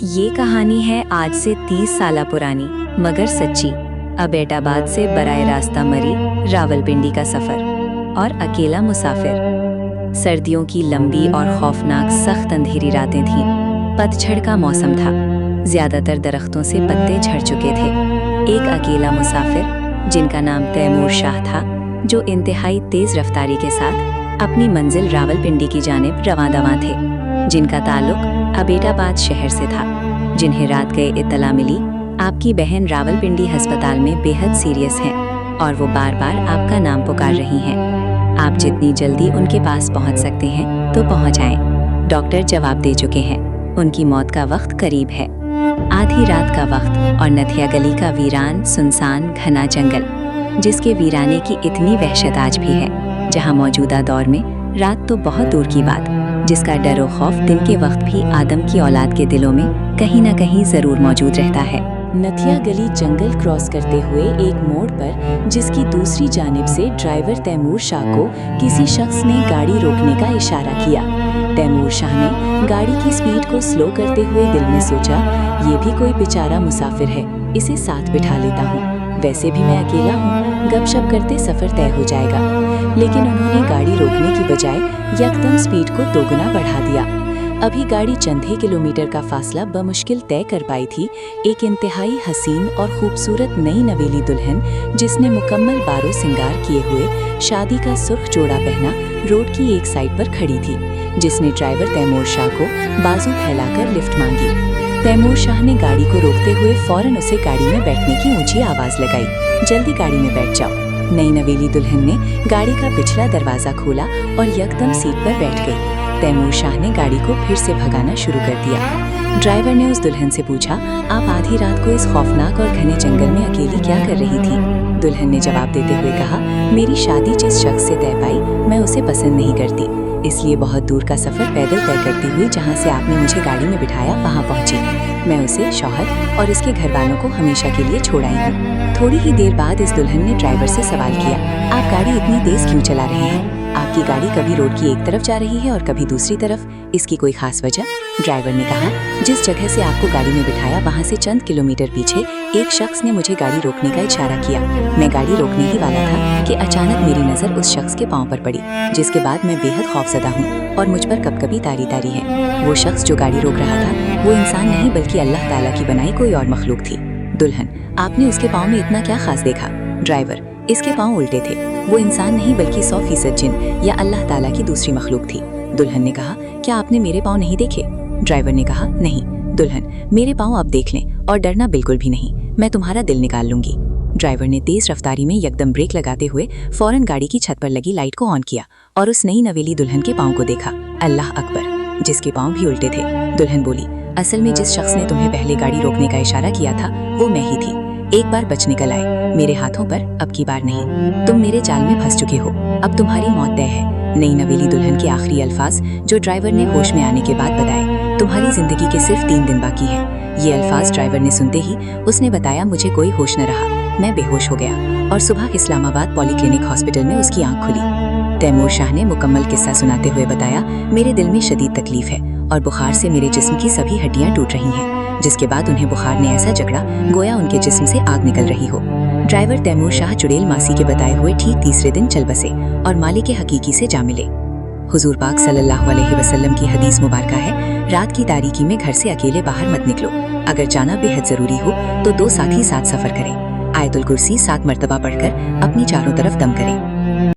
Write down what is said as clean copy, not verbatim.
ये कहानी है आज से 30 साल पुरानी मगर सच्ची। अबेटाबाद से बराए रास्ता मरी रावलपिंडी का सफ़र और अकेला मुसाफिर। सर्दियों की लंबी और खौफनाक सख्त अंधेरी रातें थीं। पतझड़ का मौसम था, ज़्यादातर दरख्तों से पत्ते झड़ चुके थे। एक अकेला मुसाफिर जिनका नाम तैमूर शाह था, जो इंतहाई तेज़ रफ्तारी के साथ अपनी मंजिल रावलपिंडी की जानिब रवां-दवां थे, जिनका ताल्लुक अबेटाबाद शहर से था। जिन्हें रात गए इत्तला मिली, आपकी बहन रावलपिंडी अस्पताल में बेहद सीरियस हैं और वो बार बार आपका नाम पुकार रही हैं। आप जितनी जल्दी उनके पास पहुंच सकते हैं तो पहुंच आएं। डॉक्टर जवाब दे चुके हैं, उनकी मौत का वक्त करीब है। आधी रात का वक्त और नथिया गली का वीरान सुनसान घना जंगल, जिसके वीराने की इतनी वहशत आज भी है, जहां मौजूदा दौर में रात तो बहुत दूर की बात, जिसका डर और खौफ दिन के वक्त भी आदम की औलाद के दिलों में कहीं न कहीं जरूर मौजूद रहता है। नथिया गली जंगल क्रॉस करते हुए एक मोड़ पर, जिसकी दूसरी जानिब से ड्राइवर तैमूर शाह को किसी शख्स ने गाड़ी रोकने का इशारा किया। तैमूर शाह ने गाड़ी की स्पीड को स्लो करते हुए दिल में सोचा, ये भी कोई बेचारा मुसाफिर है, इसे साथ बिठा लेता हूँ। वैसे भी मैं अकेला हूँ, गपशप करते सफ़र तय हो जाएगा। लेकिन उन्होंने गाड़ी रोकने की बजाय यकदम स्पीड को दोगुना बढ़ा दिया। अभी गाड़ी चंद ही किलोमीटर का फासला बमुश्किल तय कर पाई थी। एक इंतहाई हसीन और खूबसूरत नई नवेली दुल्हन, जिसने मुकम्मल बारो सिंगार किए हुए शादी का सुर्ख जोड़ा पहना, रोड की एक साइड पर खड़ी थी, जिसने ड्राइवर तैमूर शाह को बाजू फैलाकर लिफ्ट मांगी। तैमूर शाह ने गाड़ी को रोकते हुए फौरन उसे गाड़ी में बैठने की ऊंची आवाज़ लगाई, जल्दी गाड़ी में बैठ जाओ। नई नवेली दुल्हन ने गाड़ी का पिछला दरवाज़ा खोला और यकदम सीट पर बैठ गई। तैमूर शाह ने गाड़ी को फिर से भगाना शुरू कर दिया। ड्राइवर ने उस दुल्हन से पूछा, आप आधी रात को इस खौफनाक और घने जंगल में अकेली क्या कर रही थी? दुल्हन ने जवाब देते हुए कहा, मेरी शादी जिस शख्स से तय पाई, मैं उसे पसंद नहीं करती, इसलिए बहुत दूर का सफ़र पैदल तय करती हुई जहाँ से आपने मुझे गाड़ी में बिठाया वहाँ पहुँची। मैं उसे, शौहर और इसके घर वालों को हमेशा के लिए छोड़ आई हूँ। थोड़ी ही देर बाद इस दुल्हन ने ड्राइवर से सवाल किया, आप गाड़ी इतनी तेज़ क्यों चला रहे हैं? आपकी गाड़ी कभी रोड की एक तरफ जा रही है और कभी दूसरी तरफ, इसकी कोई खास वजह? ड्राइवर ने कहा, जिस जगह से आपको गाड़ी में बिठाया वहाँ से चंद किलोमीटर पीछे एक शख्स ने मुझे गाड़ी रोकने का इशारा किया। मैं गाड़ी रोकने ही वाला था कि अचानक मेरी नज़र उस शख्स के पाँव पर पड़ी, जिसके बाद मैं बेहद खौफजदा हूँ और मुझ पर कभी-कभी तारी है। वो शख्स जो गाड़ी रोक रहा था, वो इंसान नहीं बल्कि अल्लाह ताला की बनाई कोई और मखलूक थी। दुल्हन, आपने उसके पाँव में इतना क्या खास देखा? ड्राइवर, इसके पाँव उल्टे थे, वो इंसान नहीं बल्कि 100% जिन या अल्लाह ताला की दूसरी मखलूक थी। दुल्हन ने कहा, क्या आपने मेरे पाँव नहीं देखे? ड्राइवर ने कहा, नहीं। दुल्हन, मेरे पाँव आप देख लें और डरना बिल्कुल भी नहीं, मैं तुम्हारा दिल निकाल लूंगी। ड्राइवर ने तेज रफ्तारी में यकदम ब्रेक लगाते हुए फौरन गाड़ी की छत पर लगी लाइट को ऑन किया और उस नई नवेली दुल्हन के पाँव को देखा। अल्लाह अकबर, जिसके पाँव भी उल्टे थे। दुल्हन बोली, असल में जिस शख्स ने तुम्हें पहले गाड़ी रोकने का इशारा किया था, वो मैं ही थी। एक बार बच निकल आए, मेरे हाथों पर, अब की बार नहीं। तुम मेरे जाल में फंस चुके हो, अब तुम्हारी मौत तय है। नई नवेली दुल्हन के आखिरी अल्फाज जो ड्राइवर ने होश में आने के बाद बताए, तुम्हारी जिंदगी के सिर्फ 3 दिन बाकी हैं। ये अल्फाज ड्राइवर ने सुनते ही उसने बताया, मुझे कोई होश न रहा, मैं बेहोश हो गया और सुबह इस्लामाबाद पॉलीक्लिनिक हॉस्पिटल में उसकी आंख खुली। तैमूर शाह ने मुकम्मल किस्सा सुनाते हुए बताया, मेरे दिल में शदीद तकलीफ है और बुखार से मेरे जिस्म की सभी हड्डियां टूट रही हैं। जिसके बाद उन्हें बुखार ने ऐसा जकड़ा गोया उनके जिस्म से आग निकल रही हो। ड्राइवर तैमूर शाह चुड़ैल मासी के बताए हुए ठीक तीसरे दिन चल बसे और मालिक हकीकी से जा मिले। हुजूर पाक सल्लल्लाहु अलैहि वसल्लम की हदीस मुबारका है, रात की तारीकी में घर से अकेले बाहर मत निकलो। अगर जाना बेहद जरूरी हो तो 2 साथी साथ सफर करें। आयतुल कुर्सी 7 मरतबा पढ़कर अपनी चारों तरफ दम करें।